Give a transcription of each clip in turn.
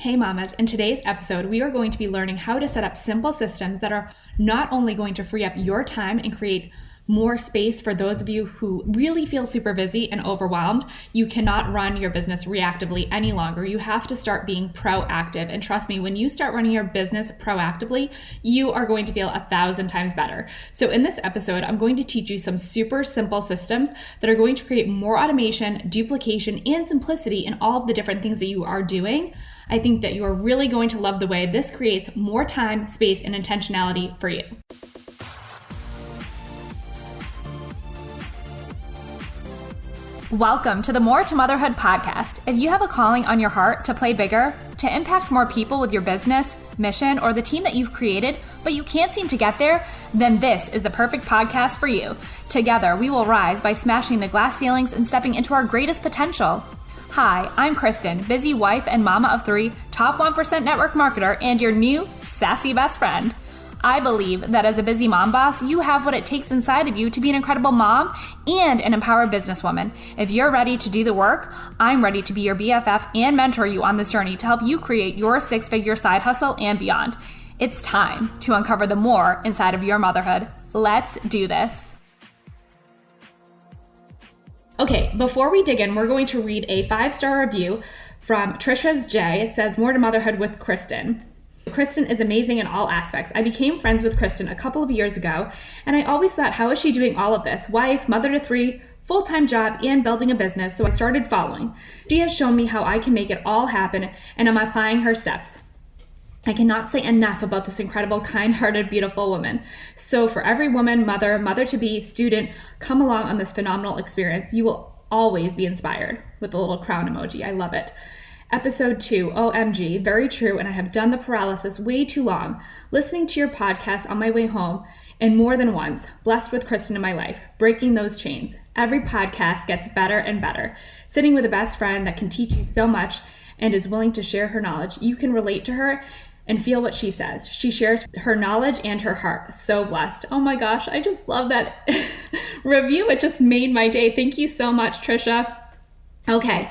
Hey mamas, in today's episode, we are going to be learning how to set up simple systems that are not only going to free up your time and create more space for those of you who really feel super busy and overwhelmed. You cannot run your business reactively any longer. You have to start being proactive. And trust me, when you start running your business proactively, you are going to feel 1,000 times better. So in this episode, I'm going to teach you some super simple systems that are going to create more automation, duplication, and simplicity in all of the different things that you are doing. I think that you are really going to love the way this creates more time, space, and intentionality for you. Welcome to the More to Motherhood podcast. If you have a calling on your heart to play bigger, to impact more people with your business, mission, or the team that you've created, but you can't seem to get there, then this is the perfect podcast for you. Together, we will rise by smashing the glass ceilings and stepping into our greatest potential. Hi, I'm Kristin, busy wife and mama of 3, top 1% network marketer, and your new sassy best friend. I believe that as a busy mom boss, you have what it takes inside of you to be an incredible mom and an empowered businesswoman. If you're ready to do the work, I'm ready to be your BFF and mentor you on this journey to help you create your 6-figure side hustle and beyond. It's time to uncover the more inside of your motherhood. Let's do this. Okay, before we dig in, we're going to read a 5-star review from Trisha's J. It says, More to Motherhood with Kristin. Kristin is amazing in all aspects. I became friends with Kristin a couple of years ago, and I always thought, how is she doing all of this? Wife, mother to 3, full-time job, and building a business, so I started following. She has shown me how I can make it all happen, and I'm applying her steps. I cannot say enough about this incredible, kind-hearted, beautiful woman. So for every woman, mother-to-be, student, come along on this phenomenal experience. You will always be inspired, with the little crown emoji. I love it. Episode 2, OMG, very true, and I have done the paralysis way too long. Listening to your podcast on my way home, and more than once, blessed with Kristin in my life, breaking those chains. Every podcast gets better and better. Sitting with a best friend that can teach you so much and is willing to share her knowledge. You can relate to her and feel what she says. She shares her knowledge and her heart. So blessed. Oh my gosh, I just love that review. It just made my day. Thank you so much, Trisha. Okay.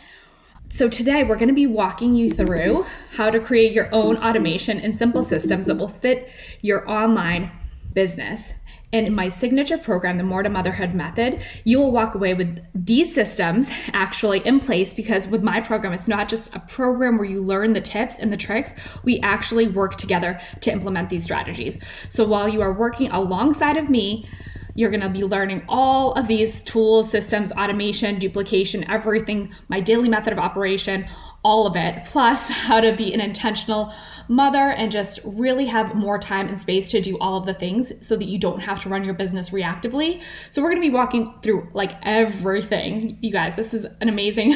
So today we're going to be walking you through how to create your own automation and simple systems that will fit your online business. And in my signature program, the More to Motherhood Method, you will walk away with these systems actually in place, because with my program, it's not just a program where you learn the tips and the tricks. We actually work together to implement these strategies. So while you are working alongside of me, you're going to be learning all of these tools, systems, automation, duplication, everything, my daily method of operation, all of it, plus how to be an intentional mother and just really have more time and space to do all of the things so that you don't have to run your business reactively. So we're going to be walking through like everything. You guys, this is an amazing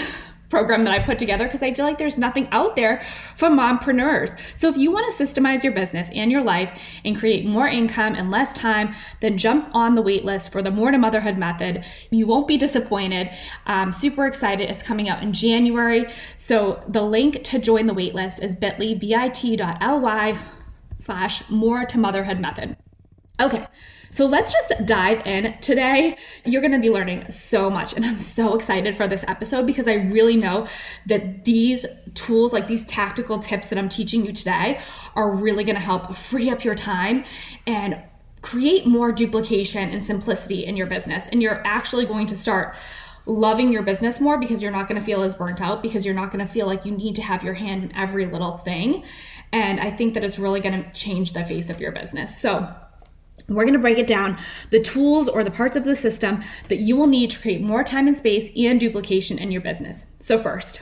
program that I put together because I feel like there's nothing out there for mompreneurs. So if you want to systemize your business and your life and create more income and less time, then jump on the waitlist for the More to Motherhood Method. You won't be disappointed. I'm super excited. It's coming out in January. So the link to join the waitlist is bit.ly/More to Motherhood Method. Okay. So let's just dive in today. You're going to be learning so much, and I'm so excited for this episode because I really know that these tools, like these tactical tips that I'm teaching you today, are really going to help free up your time and create more duplication and simplicity in your business. And you're actually going to start loving your business more because you're not going to feel as burnt out, because you're not going to feel like you need to have your hand in every little thing. And I think that it's really going to change the face of your business. So we're going to break it down, the tools or the parts of the system that you will need to create more time and space and duplication in your business. So first,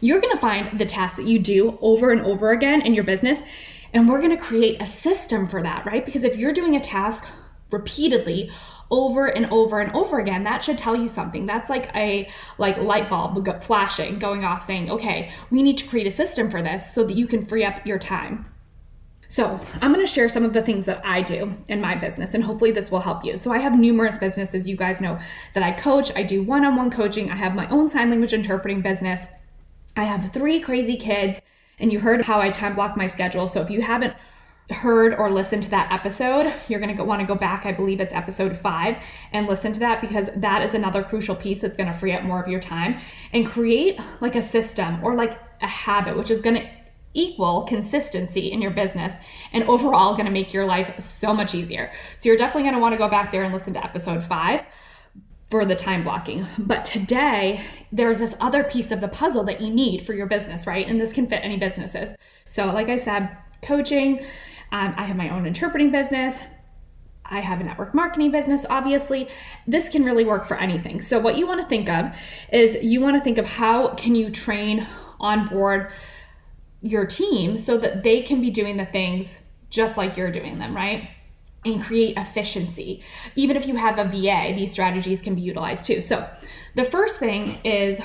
you're going to find the tasks that you do over and over again in your business, and we're going to create a system for that, right? Because if you're doing a task repeatedly over and over and over again, that should tell you something. That's like a light bulb flashing, going off saying, okay, we need to create a system for this so that you can free up your time. So I'm going to share some of the things that I do in my business, and hopefully this will help you. So I have numerous businesses, you guys know, that I coach. I do one-on-one coaching. I have my own sign language interpreting business. I have 3 crazy kids, and you heard how I time block my schedule. So if you haven't heard or listened to that episode, you're going to want to go back. I believe it's episode 5 and listen to that, because that is another crucial piece that's going to free up more of your time and create like a system or like a habit, which is going to equal consistency in your business and overall going to make your life so much easier. So you're definitely going to want to go back there and listen to episode 5 for the time blocking. But today, there's this other piece of the puzzle that you need for your business, right? And this can fit any businesses. So like I said, coaching, I have my own interpreting business. I have a network marketing business, obviously. This can really work for anything. So what you want to think of is you want to think of how can you train, onboard your team so that they can be doing the things just like you're doing them, right? And create efficiency. Even if you have a VA, these strategies can be utilized too. So the first thing is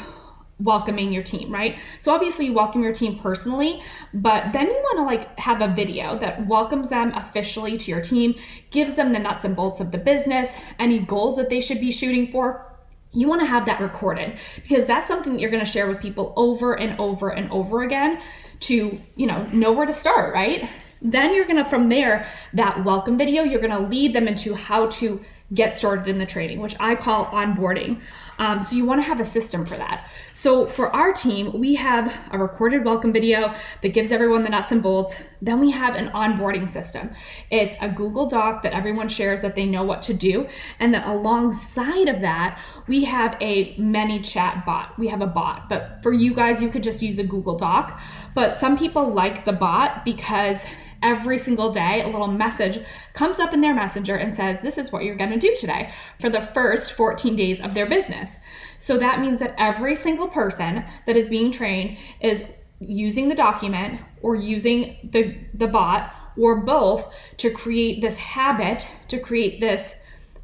welcoming your team, right? So obviously you welcome your team personally, but then you want to like have a video that welcomes them officially to your team, gives them the nuts and bolts of the business, any goals that they should be shooting for. You want to have that recorded because that's something that you're going to share with people over and over and over again to, know where to start, right? Then you're going to, from there, that welcome video, you're going to lead them into how to get started in the training, which I call onboarding. So you want to have a system for that. So for our team, we have a recorded welcome video that gives everyone the nuts and bolts. Then we have an onboarding system. It's a Google Doc that everyone shares that they know what to do. And then alongside of that, we have a ManyChat bot. We have a bot, but for you guys, you could just use a Google Doc. But some people like the bot because every single day, a little message comes up in their messenger and says, this is what you're going to do today for the first 14 days of their business. So that means that every single person that is being trained is using the document or using the bot or both to create this habit, to create this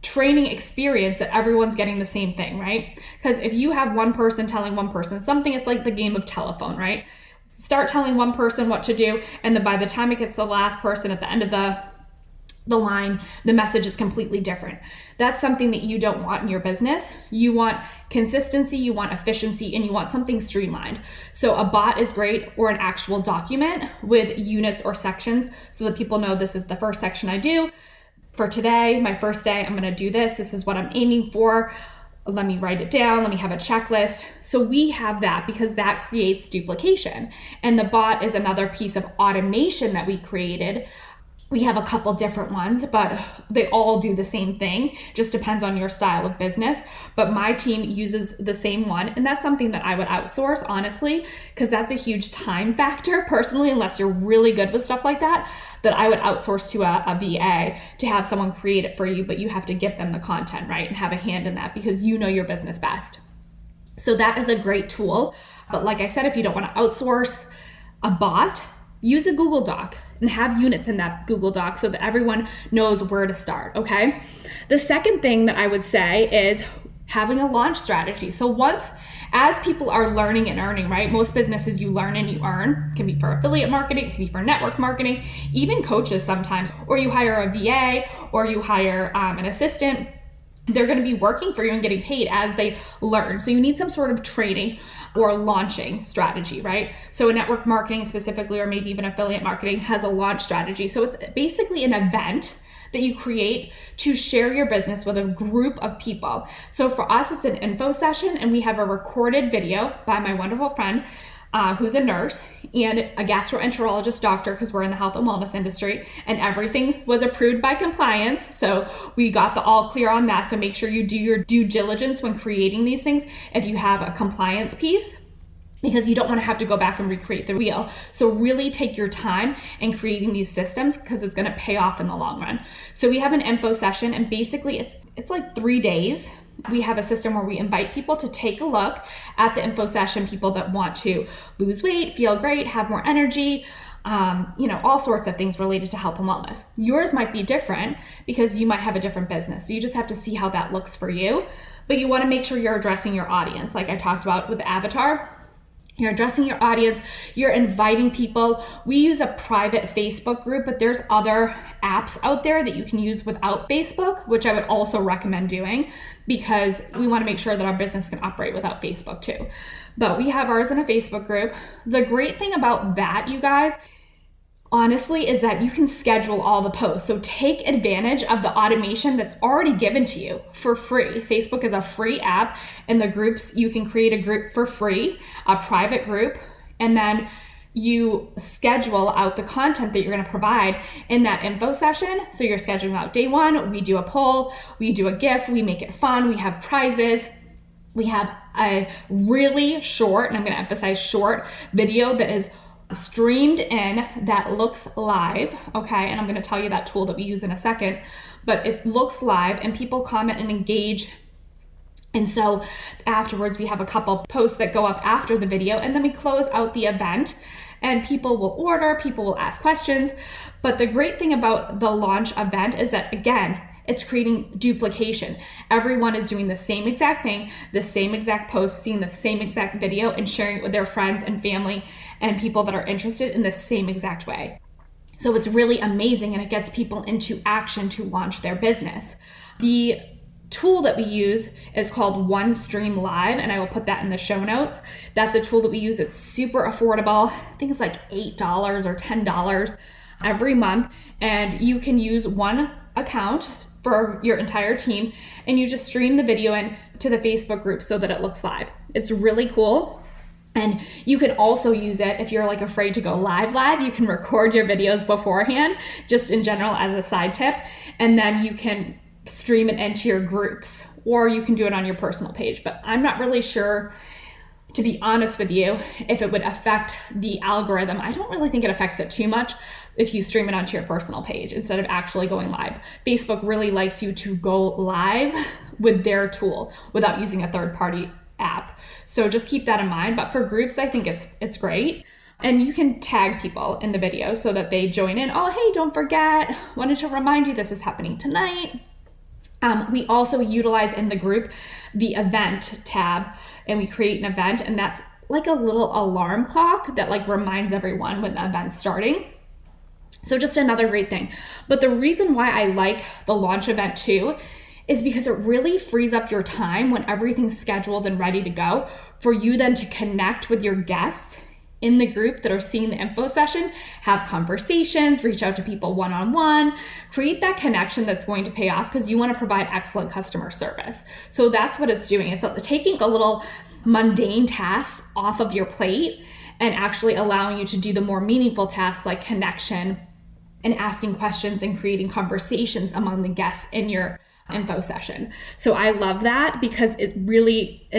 training experience that everyone's getting the same thing, right? Because if you have one person telling one person something, it's like the game of telephone, right? Start telling one person what to do, and then by the time it gets to the last person at the end of the line, the message is completely different. That's something that you don't want in your business. You want consistency, you want efficiency, and you want something streamlined. So a bot is great, or an actual document with units or sections so that people know this is the first section I do. For today, my first day, I'm going to do this. This is what I'm aiming for. Let me write it down. Let me have a checklist. So we have that because that creates duplication. And the bot is another piece of automation that we created. We have a couple different ones, but they all do the same thing. Just depends on your style of business. But my team uses the same one. And that's something that I would outsource, honestly, because that's a huge time factor personally, unless you're really good with stuff like that I would outsource to a VA to have someone create it for you, but you have to give them the content, right? And have a hand in that because you know your business best. So that is a great tool. But like I said, if you don't want to outsource a bot, use a Google Doc and have units in that Google Doc so that everyone knows where to start, okay? The second thing that I would say is having a launch strategy. So as people are learning and earning, right? Most businesses you learn and you earn. It can be for affiliate marketing, it can be for network marketing, even coaches sometimes, or you hire a VA or you hire an assistant. They're going to be working for you and getting paid as they learn. So you need some sort of training or launching strategy, right? So a network marketing specifically, or maybe even affiliate marketing, has a launch strategy. So it's basically an event that you create to share your business with a group of people. So for us, it's an info session, and we have a recorded video by my wonderful friend who's a nurse and a gastroenterologist doctor, because we're in the health and wellness industry, and everything was approved by compliance. So we got the all clear on that. So make sure you do your due diligence when creating these things if you have a compliance piece, because you don't want to have to go back and recreate the wheel. So really take your time in creating these systems because it's going to pay off in the long run. So we have an info session, and basically it's like 3 days. We have a system where we invite people to take a look at the info session, people that want to lose weight, feel great, have more energy, all sorts of things related to health and wellness. Yours might be different because you might have a different business. So you just have to see how that looks for you. But you want to make sure you're addressing your audience. Like I talked about with the avatar, you're addressing your audience, you're inviting people. We use a private Facebook group, but there's other apps out there that you can use without Facebook, which I would also recommend doing because we want to make sure that our business can operate without Facebook too. But we have ours in a Facebook group. The great thing about that, you guys, honestly, is that you can schedule all the posts. So take advantage of the automation that's already given to you for free. Facebook is a free app, and the groups, you can create a group for free, a private group, and then you schedule out the content that you're going to provide in that info session. So you're scheduling out day one, we do a poll, we do a gift, we make it fun, we have prizes. We have a really short, and I'm going to emphasize short, video that is streamed in that looks live, okay? And I'm going to tell you that tool that we use in a second, but it looks live and people comment and engage. And so afterwards, we have a couple posts that go up after the video, and then we close out the event and people will order, people will ask questions. But the great thing about the launch event is that, again, it's creating duplication. Everyone is doing the same exact thing, the same exact post, seeing the same exact video and sharing it with their friends and family and people that are interested in the same exact way. So it's really amazing, and it gets people into action to launch their business. The tool that we use is called OneStream Live, and I will put that in the show notes. That's a tool that we use. It's super affordable. I think it's like $8 or $10 every month, and you can use one account for your entire team, and you just stream the video in to the Facebook group so that it looks live. It's really cool. And you can also use it if you're like afraid to go live. You can record your videos beforehand, just in general as a side tip, and then you can stream it into your groups, or you can do it on your personal page. But I'm not really sure, to be honest with you, if it would affect the algorithm. I don't really think it affects it too much if you stream it onto your personal page instead of actually going live. Facebook really likes you to go live with their tool without using a third-party app. So just keep that in mind. But for groups, I think it's great. And you can tag people in the video so that they join in. Oh, hey, don't forget, wanted to remind you this is happening tonight. We also utilize in the group the event tab, and we create an event, and that's like a little alarm clock that like reminds everyone when the event's starting. So just another great thing. But the reason why I like the launch event too is because it really frees up your time when everything's scheduled and ready to go for you then to connect with your guests in the group that are seeing the info session, have conversations, reach out to people one-on-one, create that connection that's going to pay off because you want to provide excellent customer service. So that's what it's doing. It's taking a little mundane tasks off of your plate and actually allowing you to do the more meaningful tasks like connection and asking questions and creating conversations among the guests in your info session. So I love that because it really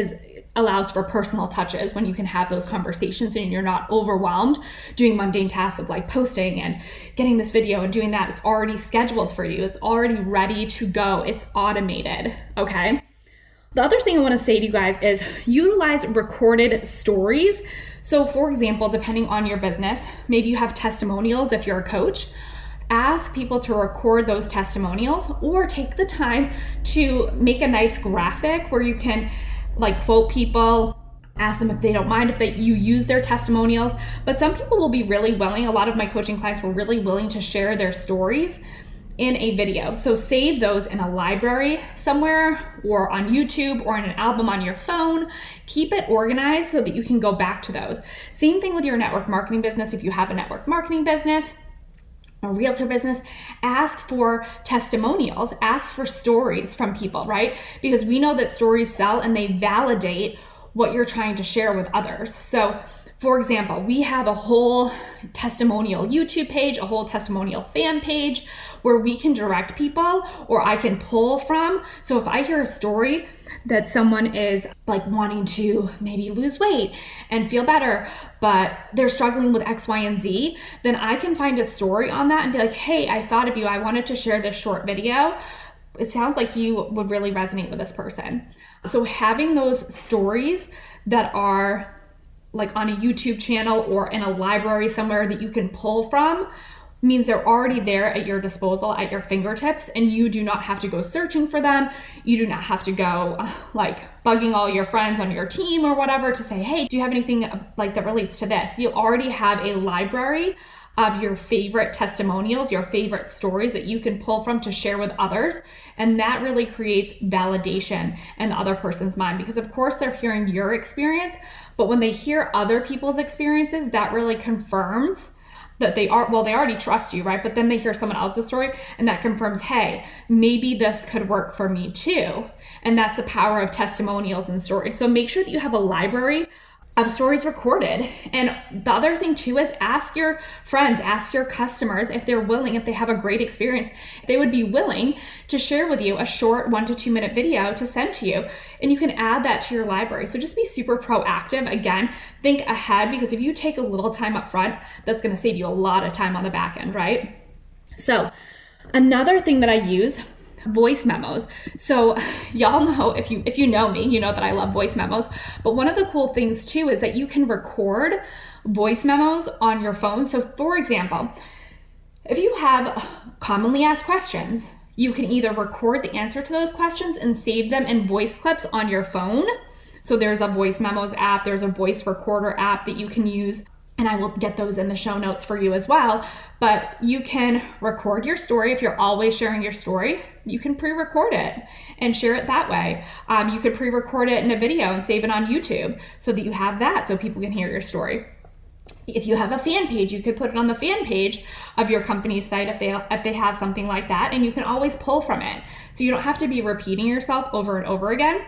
allows for personal touches when you can have those conversations and you're not overwhelmed doing mundane tasks of like posting and getting this video and doing that. It's already scheduled for you. It's already ready to go. It's automated. Okay. The other thing I want to say to you guys is utilize recorded stories. So for example, depending on your business, maybe you have testimonials if you're a coach. Ask people to record those testimonials, or take the time to make a nice graphic where you can like quote people, ask them if they don't mind if you use their testimonials. But some people will be really willing. A lot of my coaching clients were really willing to share their stories in a video. So save those in a library somewhere, or on YouTube, or in an album on your phone. Keep it organized so that you can go back to those. Same thing with your network marketing business. If you have a network marketing business, a realtor business, ask for testimonials, ask for stories from people, right? Because we know that stories sell and they validate what you're trying to share with others. So for example, we have a whole testimonial YouTube page, a whole testimonial fan page where we can direct people, or I can pull from. So if I hear a story that someone is like wanting to maybe lose weight and feel better, but they're struggling with X, Y, and Z, then I can find a story on that and be like, hey, I thought of you. I wanted to share this short video. It sounds like you would really resonate with this person. So having those stories that are like on a YouTube channel or in a library somewhere that you can pull from means they're already there at your disposal, at your fingertips, and you do not have to go searching for them. You do not have to go like bugging all your friends on your team or whatever to say, hey, do you have anything like that relates to this? You already have a library of your favorite testimonials, your favorite stories that you can pull from to share with others. And that really creates validation in the other person's mind, because of course they're hearing your experience, but when they hear other people's experiences, that really confirms that they already trust you, right? But then they hear someone else's story and that confirms, hey, maybe this could work for me too. And that's the power of testimonials and stories. So make sure that you have a library of stories recorded. And the other thing too is ask your friends, ask your customers if they're willing, if they have a great experience, if they would be willing to share with you a short 1 to 2 minute video to send to you. And you can add that to your library. So just be super proactive. Again, think ahead, because if you take a little time up front, that's going to save you a lot of time on the back end, right? So another thing that I use, voice memos. So y'all know, if you know me, you know that I love voice memos. But one of the cool things too is that you can record voice memos on your phone. So for example, if you have commonly asked questions, you can either record the answer to those questions and save them in voice clips on your phone. So there's a voice memos app, there's a voice recorder app that you can use, and I will get those in the show notes for you as well. But you can record your story. If you're always sharing your story, you can pre-record it and share it that way. You could pre-record it in a video and save it on YouTube so that you have that so people can hear your story. If you have a fan page, you could put it on the fan page of your company's site if they have something like that, and you can always pull from it. So you don't have to be repeating yourself over and over again.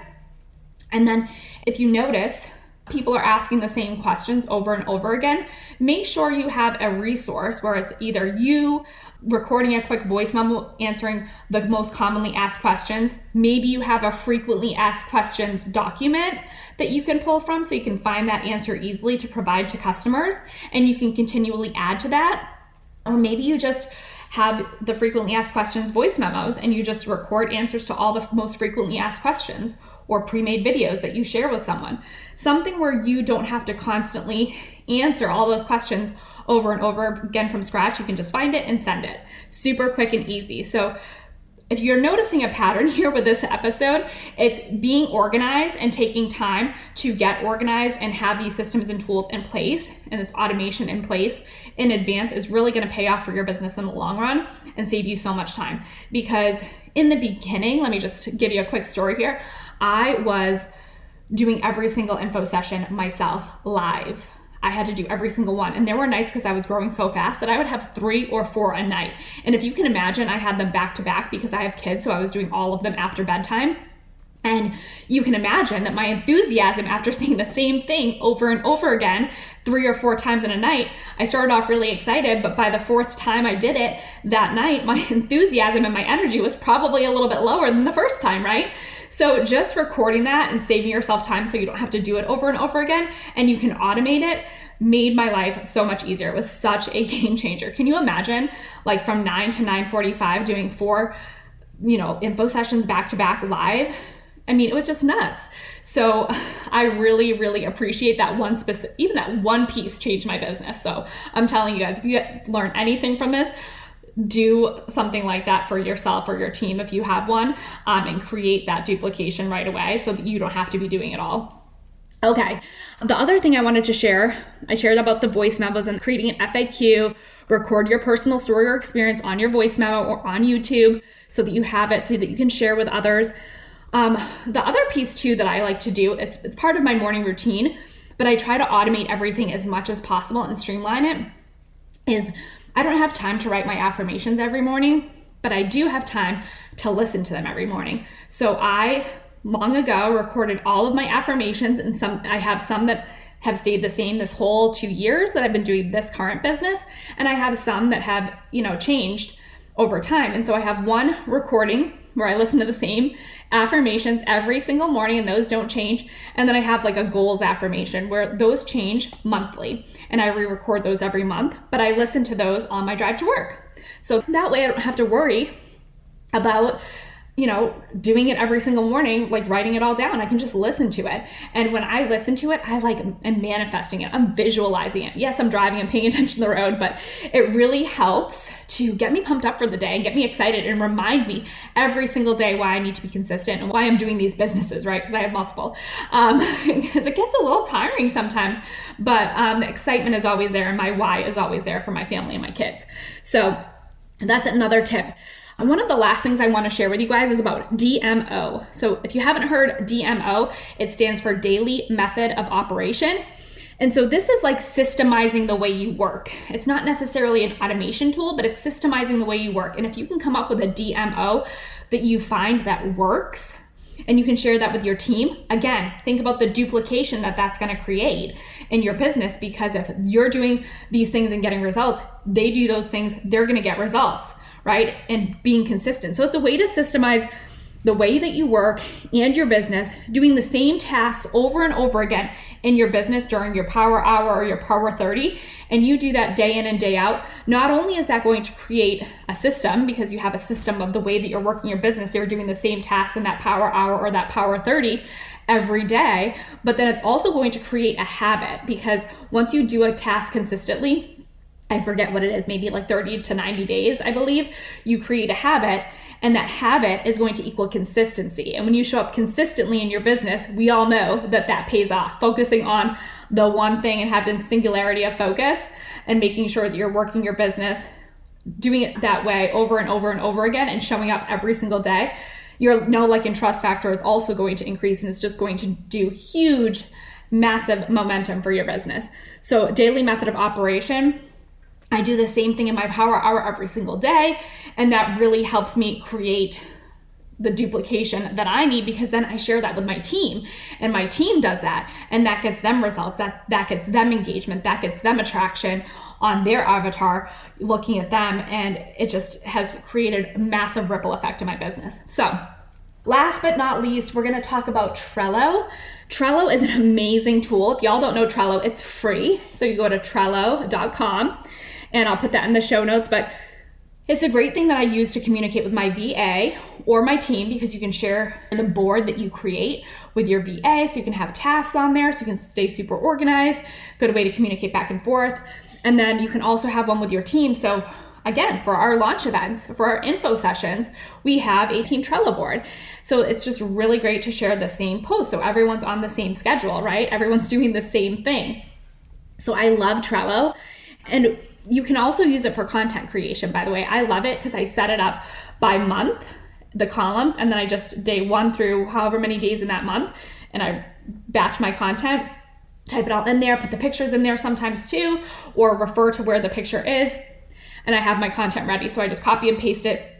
And then if you notice people are asking the same questions over and over again, make sure you have a resource where it's either you recording a quick voice memo answering the most commonly asked questions. Maybe you have a frequently asked questions document that you can pull from so you can find that answer easily to provide to customers, and you can continually add to that. Or maybe you just have the frequently asked questions voice memos and you just record answers to all the most frequently asked questions, or pre-made videos that you share with someone. Something where you don't have to constantly answer all those questions over and over again from scratch. You can just find it and send it. Super quick and easy. So if you're noticing a pattern here with this episode, it's being organized and taking time to get organized and have these systems and tools in place and this automation in place in advance is really going to pay off for your business in the long run and save you so much time. Because in the beginning, let me just give you a quick story here. I was doing every single info session myself live. I had to do every single one. And there were nights, because I was growing so fast, that I would have 3 or 4 a night. And if you can imagine, I had them back to back because I have kids. So I was doing all of them after bedtime. And you can imagine that my enthusiasm after saying the same thing over and over again, 3 or 4 times in a night, I started off really excited, but by the 4th time I did it that night, my enthusiasm and my energy was probably a little bit lower than the first time, right? So just recording that and saving yourself time so you don't have to do it over and over again, and you can automate it, made my life so much easier. It was such a game changer. Can you imagine, like from 9 to 9:45 doing 4, info sessions back to back live? I mean, it was just nuts. So I really, really appreciate that even that one piece changed my business. So I'm telling you guys, if you learn anything from this, do something like that for yourself or your team if you have one, and create that duplication right away so that you don't have to be doing it all. Okay, the other thing I wanted to share, I shared about the voice memos and creating an FAQ, record your personal story or experience on your voice memo or on YouTube so that you have it so that you can share with others. The other piece too that I like to do, it's part of my morning routine, but I try to automate everything as much as possible and streamline it, is I don't have time to write my affirmations every morning, but I do have time to listen to them every morning. So I, long ago, recorded all of my affirmations, and I have some that have stayed the same this whole 2 years that I've been doing this current business, and I have some that have, changed over time. And so I have one recording where I listen to the same affirmations every single morning, and those don't change. And then I have like a goals affirmation where those change monthly, and I re-record those every month, but I listen to those on my drive to work. So that way I don't have to worry about doing it every single morning, like writing it all down. I can just listen to it. And when I listen to it, I am manifesting it. I'm visualizing it. Yes, I'm driving and paying attention to the road, but it really helps to get me pumped up for the day and get me excited and remind me every single day why I need to be consistent and why I'm doing these businesses, right? Because I have multiple. Because it gets a little tiring sometimes, but the excitement is always there, and my why is always there for my family and my kids. So that's another tip. And one of the last things I want to share with you guys is about DMO. So if you haven't heard DMO, it stands for Daily Method of Operation. And so this is like systemizing the way you work. It's not necessarily an automation tool, but it's systemizing the way you work. And if you can come up with a DMO that you find that works, And you can share that with your team. Again, think about the duplication that that's going to create in your business, because if you're doing these things and getting results, they do those things, they're going to get results, right? And being consistent. So it's a way to systemize the way that you work and your business, doing the same tasks over and over again in your business during your power hour or your power 30, and you do that day in and day out. Not only is that going to create a system, because you have a system of the way that you're working your business, you're doing the same tasks in that power hour or that power 30 every day, but then it's also going to create a habit, because once you do a task consistently, I forget what it is, maybe like 30 to 90 days, I believe, you create a habit, and that habit is going to equal consistency. And when you show up consistently in your business, we all know that that pays off. Focusing on the one thing and having singularity of focus and making sure that you're working your business, doing it that way over and over and over again, and showing up every single day, your know, like, and trust factor is also going to increase, and it's just going to do huge, massive momentum for your business. So daily method of operation, I do the same thing in my power hour every single day, and that really helps me create the duplication that I need, because then I share that with my team, and my team does that, and that gets them results, that gets them engagement, that gets them attraction on their avatar looking at them, and it just has created a massive ripple effect in my business. So last but not least, we're going to talk about Trello. Trello is an amazing tool. If y'all don't know Trello, it's free. So you go to Trello.com, and I'll put that in the show notes, but it's a great thing that I use to communicate with my VA or my team, because you can share the board that you create with your VA, so you can have tasks on there, so you can stay super organized. Good way to communicate back and forth. And then you can also have one with your team. So again, for our launch events, for our info sessions, we have a team Trello board. So it's just really great to share the same post, so everyone's on the same schedule, right? Everyone's doing the same thing. So I love Trello. And you can also use it for content creation, by the way. I love it because I set it up by month, the columns, and then I just day 1 through however many days in that month, and I batch my content, type it all in there, put the pictures in there sometimes too, or refer to where the picture is, and I have my content ready. So I just copy and paste it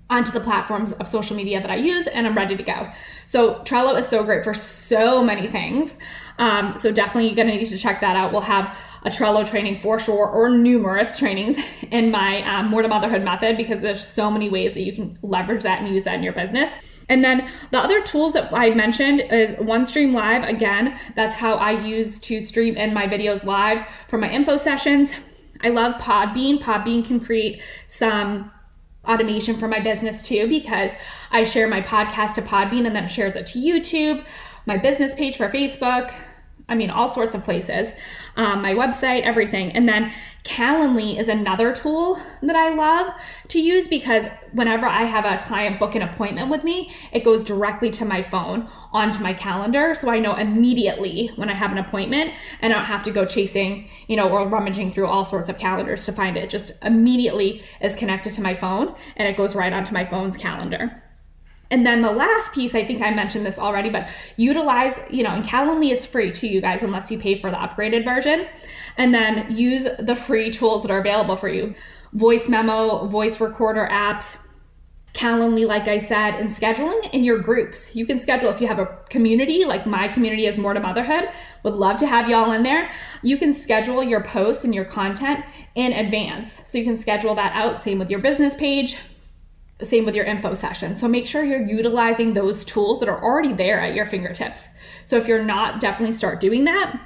onto the platforms of social media that I use, and I'm ready to go. So Trello is so great for so many things. So definitely you're gonna need to check that out. We'll have a Trello training for sure, or numerous trainings in my Mortar Motherhood Method, because there's so many ways that you can leverage that and use that in your business. And then the other tools that I mentioned is OneStream Live. Again, that's how I use to stream in my videos live for my info sessions. I love Podbean. Podbean can create some automation for my business too, because I share my podcast to Podbean, and then it shares it to YouTube, my business page for Facebook, all sorts of places, my website, everything. And then Calendly is another tool that I love to use, because whenever I have a client book an appointment with me, it goes directly to my phone onto my calendar. So I know immediately when I have an appointment, and I don't have to go chasing, or rummaging through all sorts of calendars to find it. It just immediately is connected to my phone, and it goes right onto my phone's calendar. And then the last piece, I think I mentioned this already, but utilize, and Calendly is free to you guys unless you pay for the upgraded version. And then use the free tools that are available for you. Voice memo, voice recorder apps, Calendly, like I said, and scheduling in your groups. You can schedule if you have a community, like my community is Mortar Motherhood. Would love to have y'all in there. You can schedule your posts and your content in advance. So you can schedule that out, same with your business page. Same with your info session. So make sure you're utilizing those tools that are already there at your fingertips. So if you're not, definitely start doing that.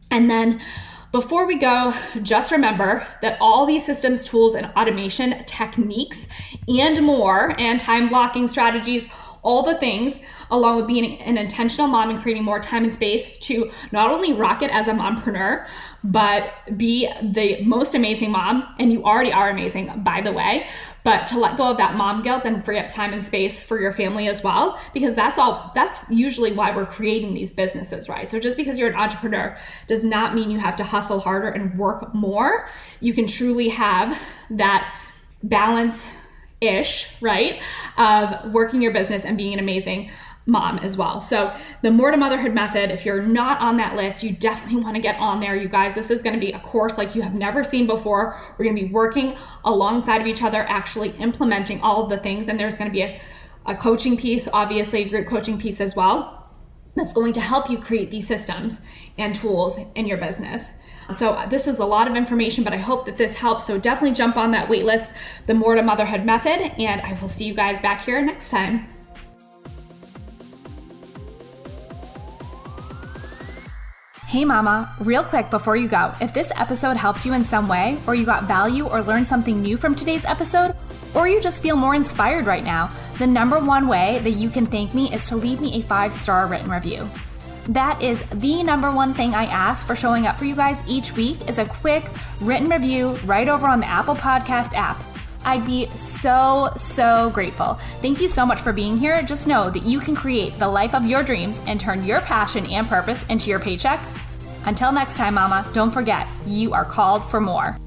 And then before we go, just remember that all these systems, tools, and automation techniques and more, and time blocking strategies, all the things, along with being an intentional mom and creating more time and space to not only rock it as a mompreneur, but be the most amazing mom, and you already are amazing, by the way, but to let go of that mom guilt and free up time and space for your family as well, because that's usually why we're creating these businesses, right? So just because you're an entrepreneur does not mean you have to hustle harder and work more. You can truly have that balance-ish, right, of working your business and being an amazing mom as well. So the Mortar Motherhood Method, if you're not on that list, you definitely want to get on there, you guys. This is going to be a course like you have never seen before. We're going to be working alongside of each other, actually implementing all of the things, and there's going to be a coaching piece, obviously a group coaching piece as well, that's going to help you create these systems and tools in your business. So this was a lot of information, but I hope that this helps. So definitely jump on that waitlist, the Mortar Motherhood Method, and I will see you guys back here next time. Hey mama, real quick before you go, if this episode helped you in some way, or you got value or learned something new from today's episode, or you just feel more inspired right now, the number one way that you can thank me is to leave me a 5-star written review. That is the number one thing I ask for showing up for you guys each week is a quick written review right over on the Apple Podcast app. I'd be so grateful. Thank you so much for being here. Just know that you can create the life of your dreams and turn your passion and purpose into your paycheck. Until next time, mama, don't forget, you are called for more.